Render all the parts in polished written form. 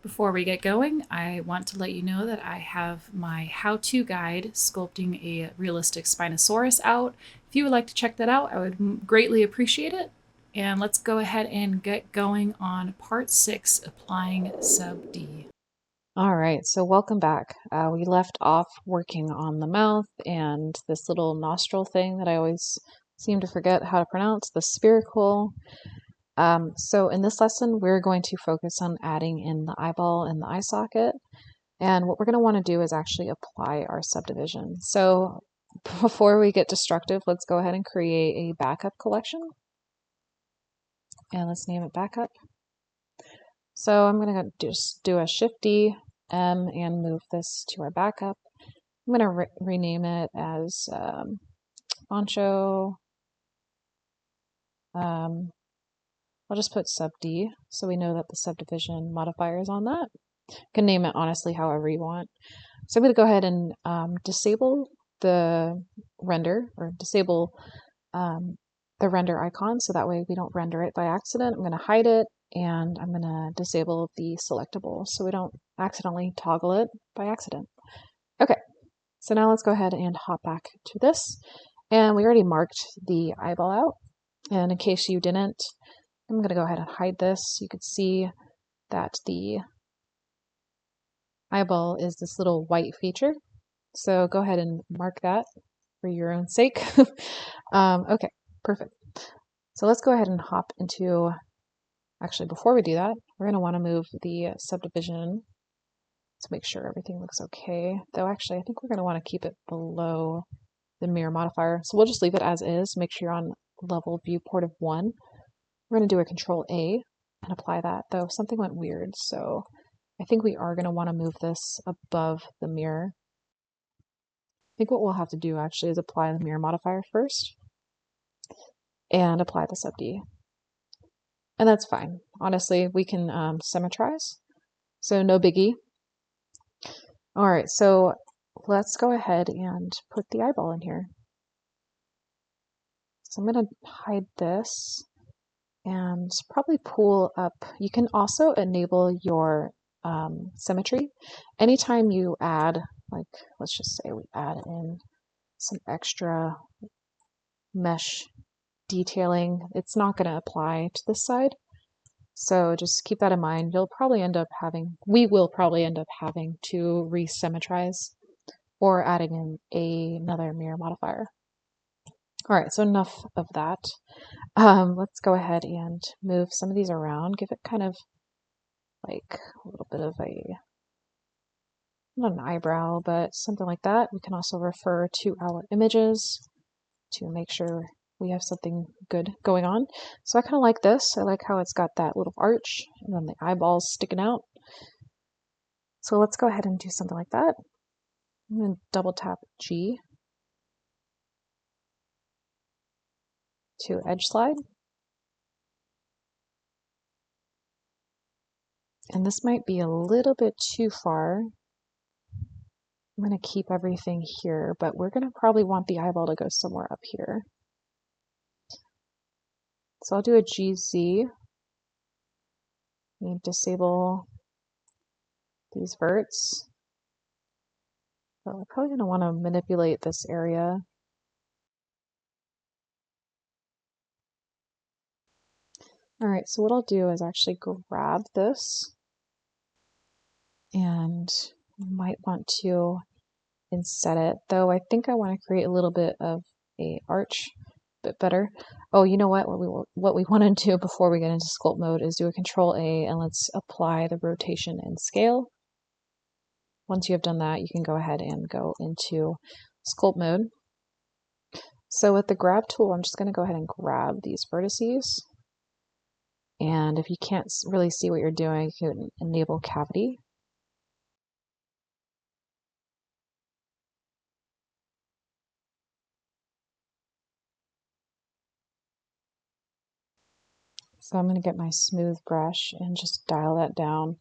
Before we get going, I want to let you know that I have my how-to guide sculpting a realistic Spinosaurus out. If you would like to check that out, I would greatly appreciate it. And let's go ahead and get going on part 6, applying sub D. All right, so welcome back. We left off working on the mouth and this little nostril thing that I always seem to forget how to pronounce, the spherical. So in this lesson, we're going to focus on adding in the eyeball and the eye socket. And what we're going to want to do is actually apply our subdivision. So before we get destructive, let's go ahead and create a backup collection. And let's name it backup. So I'm going to just do a Shift D, M, and move this to our backup. I'm going to rename it as Oncho. I'll just put sub D so we know that the subdivision modifier is on that. You can name it honestly however you want. So I'm going to go ahead and disable the render, or disable the render icon so that way we don't render it by accident. I'm going to hide it, and I'm going to disable the selectable so we don't accidentally toggle it by accident. Okay, so now let's go ahead and hop back to this. And we already marked the eyeball out. And in case you didn't, I'm going to go ahead and hide this. You could see that the eyeball is this little white feature. So go ahead and mark that for your own sake. Okay, perfect. So let's go ahead and hop into, actually before we do that, we're going to want to move the subdivision to make sure everything looks okay. Though actually I think we're going to want to keep it below the mirror modifier. So we'll just leave it as is. Make sure you're on level viewport of 1. We're going to do a Control A and apply that, though something went weird. So I think we are going to want to move this above the mirror. I think what we'll have to do actually is apply the mirror modifier first and apply the sub D. And that's fine. Honestly, we can symmetrize. So no biggie. All right, so let's go ahead and put the eyeball in here. So I'm going to hide this and probably pull up. You can also enable your symmetry. Anytime you add, like, let's just say we add in some extra mesh detailing, it's not going to apply to this side. So just keep that in mind. We will probably end up having to resymmetrize or adding in another mirror modifier. All right, so enough of that. Let's go ahead and move some of these around, give it kind of like a little bit of not an eyebrow, but something like that. We can also refer to our images to make sure we have something good going on. So I kind of like this. I like how it's got that little arch and then the eyeballs sticking out. So let's go ahead and do something like that. I'm going to double tap G to edge slide. And this might be a little bit too far. I'm going to keep everything here, but we're going to probably want the eyeball to go somewhere up here. So I'll do a GZ. Disable these verts. So we're probably going to want to manipulate this area. All right, so what I'll do is actually grab this, and might want to inset it, though I think I want to create a little bit of a arch, a bit better. Oh, you know what? What we want to do before we get into sculpt mode is do a Control A, and let's apply the rotation and scale. Once you have done that, you can go ahead and go into sculpt mode. So with the grab tool, I'm just going to go ahead and grab these vertices. And if you can't really see what you're doing, you can enable cavity. So I'm going to get my smooth brush and just dial that down.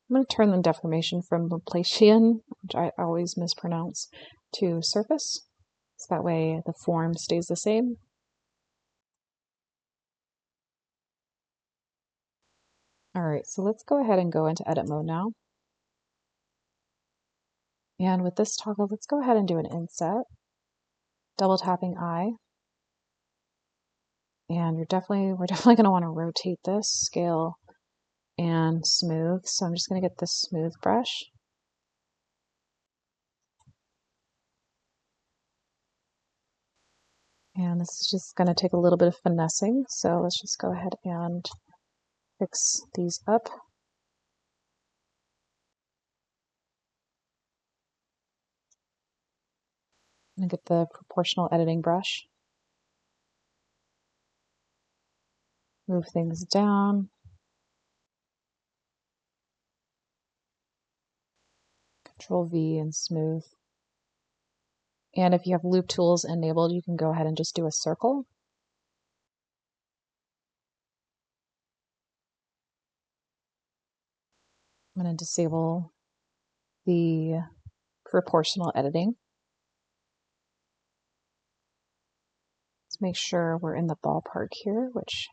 I'm going to turn the deformation from Laplacian, which I always mispronounce, to surface. So that way the form stays the same. All right, so let's go ahead and go into edit mode now. And with this toggle, let's go ahead and do an inset, double tapping I. And we're definitely going to want to rotate this, scale, and smooth. So I'm just going to get this smooth brush. And this is just going to take a little bit of finessing. So let's just go ahead and fix these up. And get the proportional editing brush. Move things down. Control V and smooth. And if you have loop tools enabled, you can go ahead and just do a circle. I'm going to disable the proportional editing. Let's make sure we're in the ballpark here, which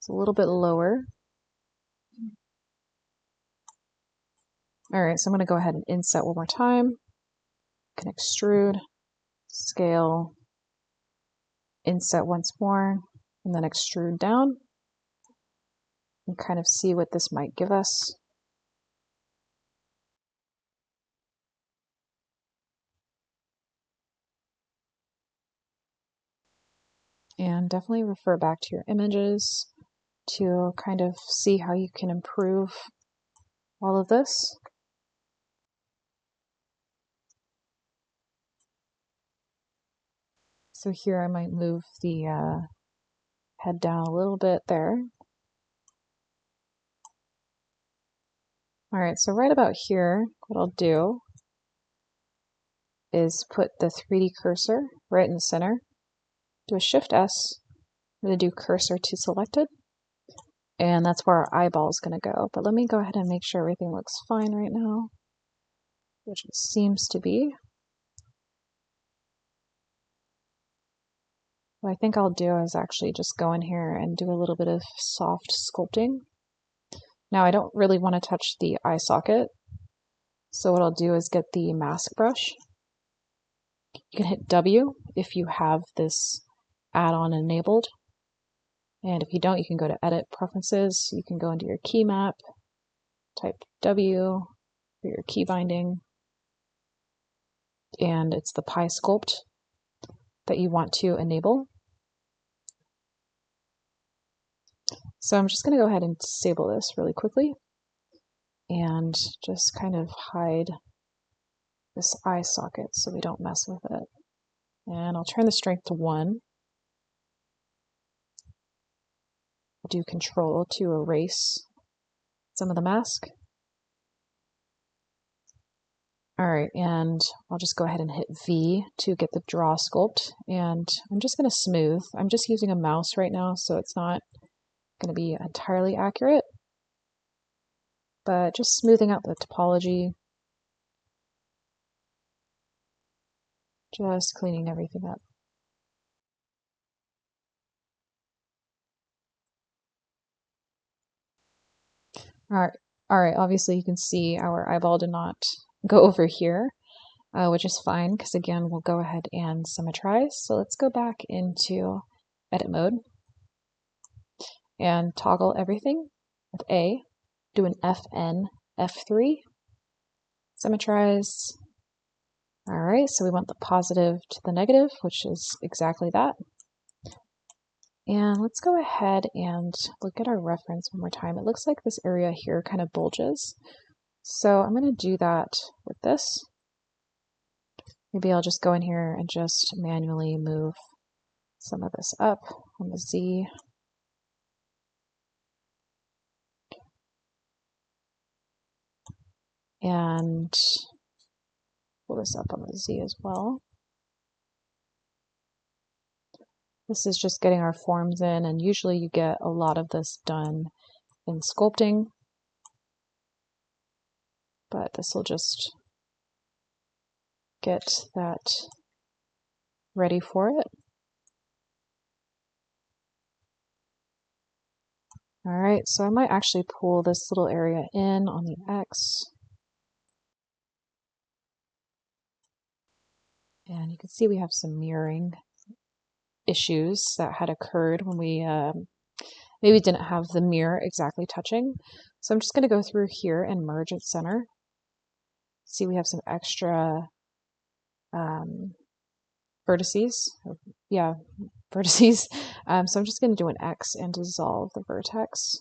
is a little bit lower. All right, so I'm going to go ahead and inset one more time. Can extrude, scale, inset once more, and then extrude down, and kind of see what this might give us. And definitely refer back to your images to kind of see how you can improve all of this. So here I might move the head down a little bit there. All right, so right about here, what I'll do is put the 3D cursor right in the center. Do a Shift S. I'm going to do cursor to selected. And that's where our eyeball is going to go. But let me go ahead and make sure everything looks fine right now, which it seems to be. What I think I'll do is actually just go in here and do a little bit of soft sculpting. Now I don't really want to touch the eye socket, so what I'll do is get the mask brush. You can hit W if you have this add-on enabled. And if you don't, you can go to Edit Preferences. You can go into your key map, type W for your key binding, and it's the Pi Sculpt that you want to enable. So I'm just going to go ahead and disable this really quickly and just kind of hide this eye socket so we don't mess with it. And I'll turn the strength to 1. I'll do Control to erase some of the mask. All right, and I'll just go ahead and hit V to get the draw sculpt. And I'm just going to smooth. I'm just using a mouse right now, so it's not going to be entirely accurate. But just smoothing out the topology. Just cleaning everything up. All right, obviously you can see our eyeball did not go over here, which is fine because again, we'll go ahead and symmetrize. So let's go back into edit mode and toggle everything with A, do an FN F3, symmetrize. All right, so we want the positive to the negative, which is exactly that. And let's go ahead and look at our reference one more time. It looks like this area here kind of bulges. So I'm going to do that with this. Maybe I'll just go in here and just manually move some of this up on the Z. And pull this up on the Z as well. This is just getting our forms in, and usually you get a lot of this done in sculpting, but this will just get that ready for it. All right, so I might actually pull this little area in on the X. And you can see we have some mirroring issues that had occurred when we maybe didn't have the mirror exactly touching. So I'm just going to go through here and merge at center. See, we have some extra vertices. Yeah, vertices. So I'm just going to do an X and dissolve the vertex.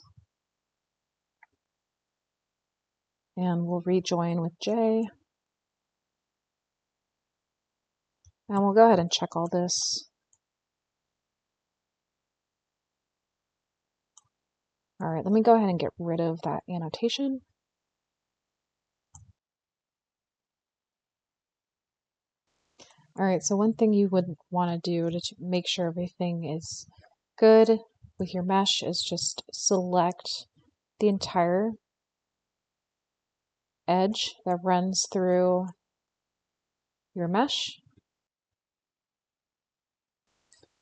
And we'll rejoin with J. And we'll go ahead and check all this. All right, let me go ahead and get rid of that annotation. All right, so one thing you would want to do to make sure everything is good with your mesh is just select the entire edge that runs through your mesh.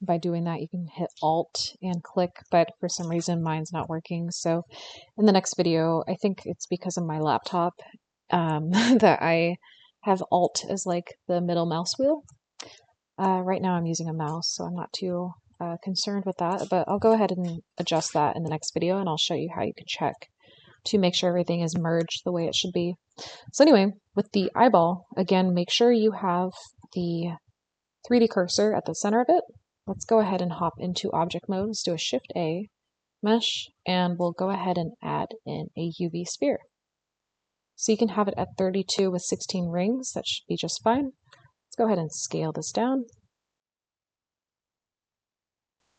By doing that, you can hit Alt and click, but for some reason mine's not working. So in the next video, I think it's because of my laptop that I have Alt as like the middle mouse wheel. Right now I'm using a mouse, so I'm not too concerned with that, but I'll go ahead and adjust that in the next video, and I'll show you how you can check to make sure everything is merged the way it should be. So anyway, with the eyeball, again, make sure you have the 3D cursor at the center of it. Let's go ahead and hop into object mode. Let's do a Shift A, mesh, and we'll go ahead and add in a UV sphere. So you can have it at 32 with 16 rings. That should be just fine. Let's go ahead and scale this down.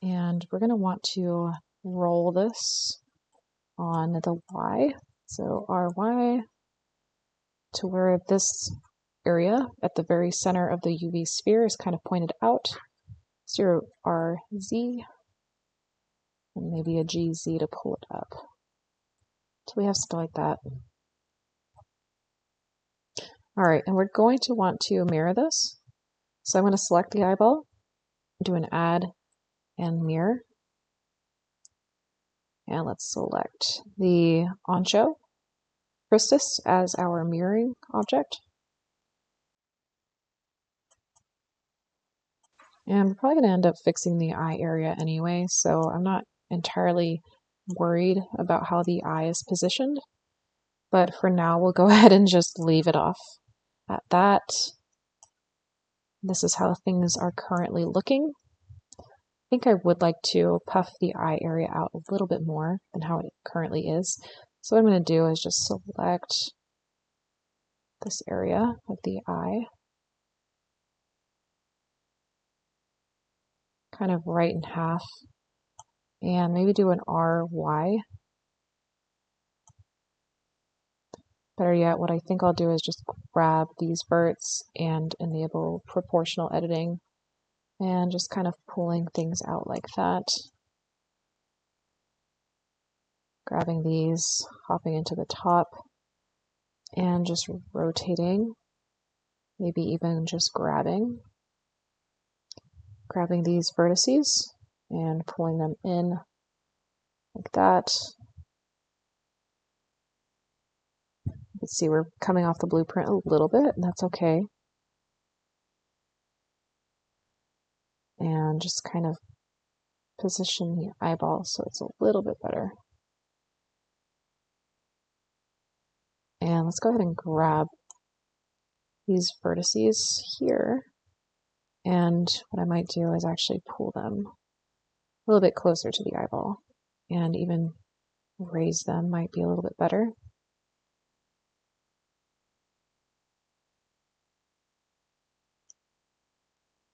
And we're going to want to roll this on the Y. So RY to where this area at the very center of the UV sphere is kind of pointed out. So RZ and maybe a GZ to pull it up. So we have something like that. All right, and we're going to want to mirror this. So I'm going to select the eyeball, do an add and mirror. And let's select the Onchopristis as our mirroring object. And we're probably going to end up fixing the eye area anyway, so I'm not entirely worried about how the eye is positioned. But for now, we'll go ahead and just leave it off at that. This is how things are currently looking. I think I would like to puff the eye area out a little bit more than how it currently is. So what I'm going to do is just select this area of the eye, kind of right in half, and maybe do an RY. Better yet, what I think I'll do is just grab these verts and enable proportional editing and just kind of pulling things out like that. Grabbing these, hopping into the top, and just rotating, maybe even just grabbing these vertices and pulling them in like that. You can see we're coming off the blueprint a little bit, and that's okay. And just kind of position the eyeball so it's a little bit better. And let's go ahead and grab these vertices here. And what I might do is actually pull them a little bit closer to the eyeball, and even raise them might be a little bit better.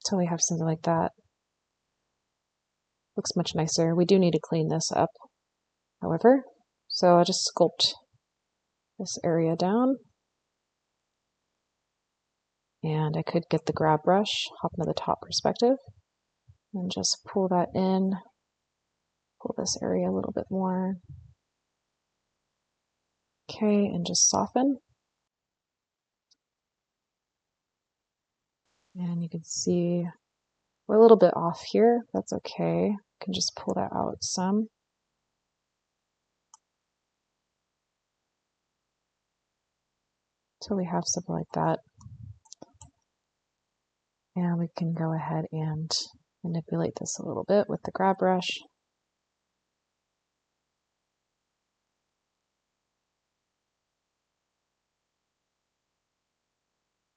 So we have something like that. Looks much nicer. We do need to clean this up, however. So I'll just sculpt this area down. And I could get the grab brush, hop into the top perspective, and just pull that in, pull this area a little bit more. Okay, and just soften. And you can see we're a little bit off here. That's okay. You can just pull that out some. until we have something like that. And we can go ahead and manipulate this a little bit with the grab brush.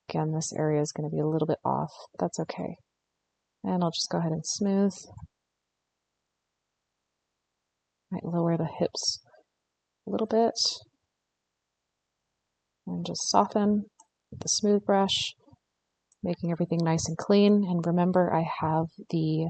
Again, this area is going to be a little bit off. That's okay. And I'll just go ahead and smooth. Might lower the hips a little bit. And just soften with the smooth brush, making everything nice and clean. And remember, I have the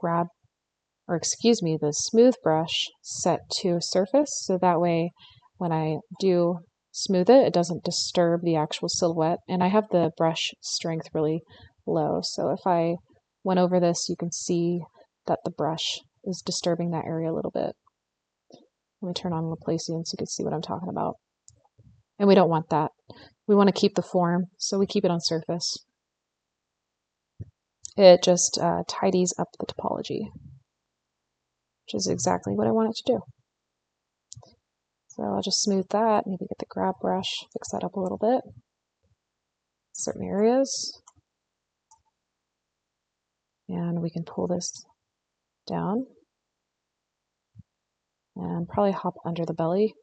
the smooth brush set to surface, so that way when I do smooth it, it doesn't disturb the actual silhouette. And I have the brush strength really low, so if I went over this, you can see that the brush is disturbing that area a little bit. Let me turn on Laplacian so you can see what I'm talking about. And we don't want that. We want to keep the form, so we keep it on surface. It just tidies up the topology, which is exactly what I want it to do. So I'll just smooth that, maybe get the grab brush, fix that up a little bit. Certain areas. And we can pull this down and probably hop under the belly.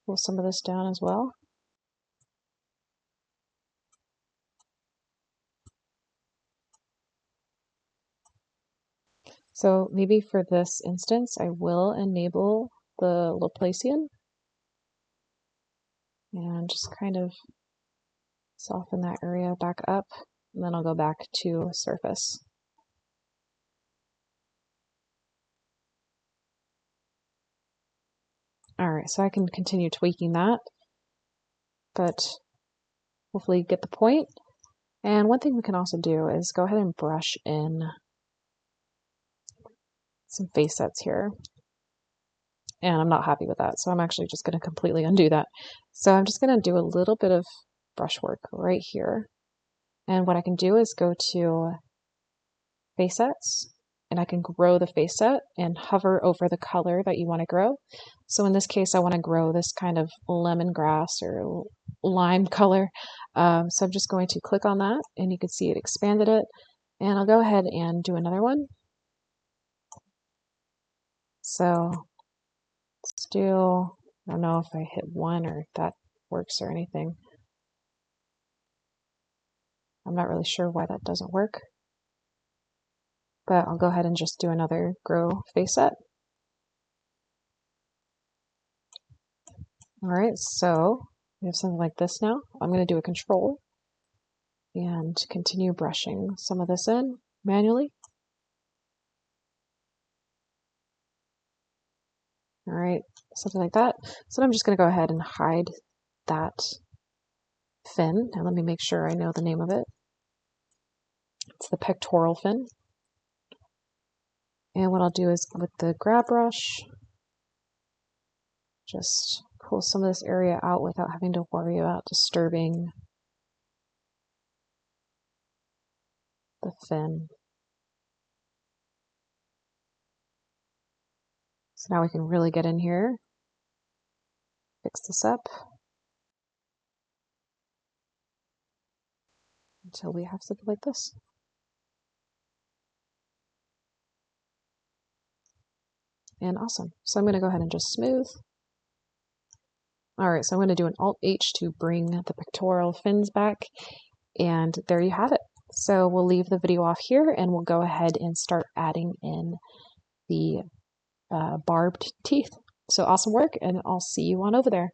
Pull some of this down as well. So maybe for this instance, I will enable the Laplacian and just kind of soften that area back up, and then I'll go back to surface. Alright, so I can continue tweaking that, but hopefully you get the point. And one thing we can also do is go ahead and brush in some face sets here. And I'm not happy with that, so I'm actually just going to completely undo that. So I'm just going to do a little bit of brush work right here. And what I can do is go to face sets, and I can grow the face set and hover over the color that you want to grow. So in this case, I want to grow this kind of lemongrass or lime color. So I'm just going to click on that, and you can see it expanded it. And I'll go ahead and do another one. So let's do, I don't know if I hit one or if that works or anything. I'm not really sure why that doesn't work. But I'll go ahead and just do another grow face set. Alright, so we have something like this now. I'm going to do a control and continue brushing some of this in manually. Alright, something like that. So I'm just going to go ahead and hide that fin. And let me make sure I know the name of it. It's the pectoral fin. And what I'll do is with the grab brush, just pull some of this area out without having to worry about disturbing the fin. So now we can really get in here, fix this up until we have something like this. And awesome. So I'm going to go ahead and just smooth. Alright, so I'm going to do an Alt-H to bring the pectoral fins back. And there you have it. So we'll leave the video off here and we'll go ahead and start adding in the barbed teeth. So awesome work, and I'll see you on over there.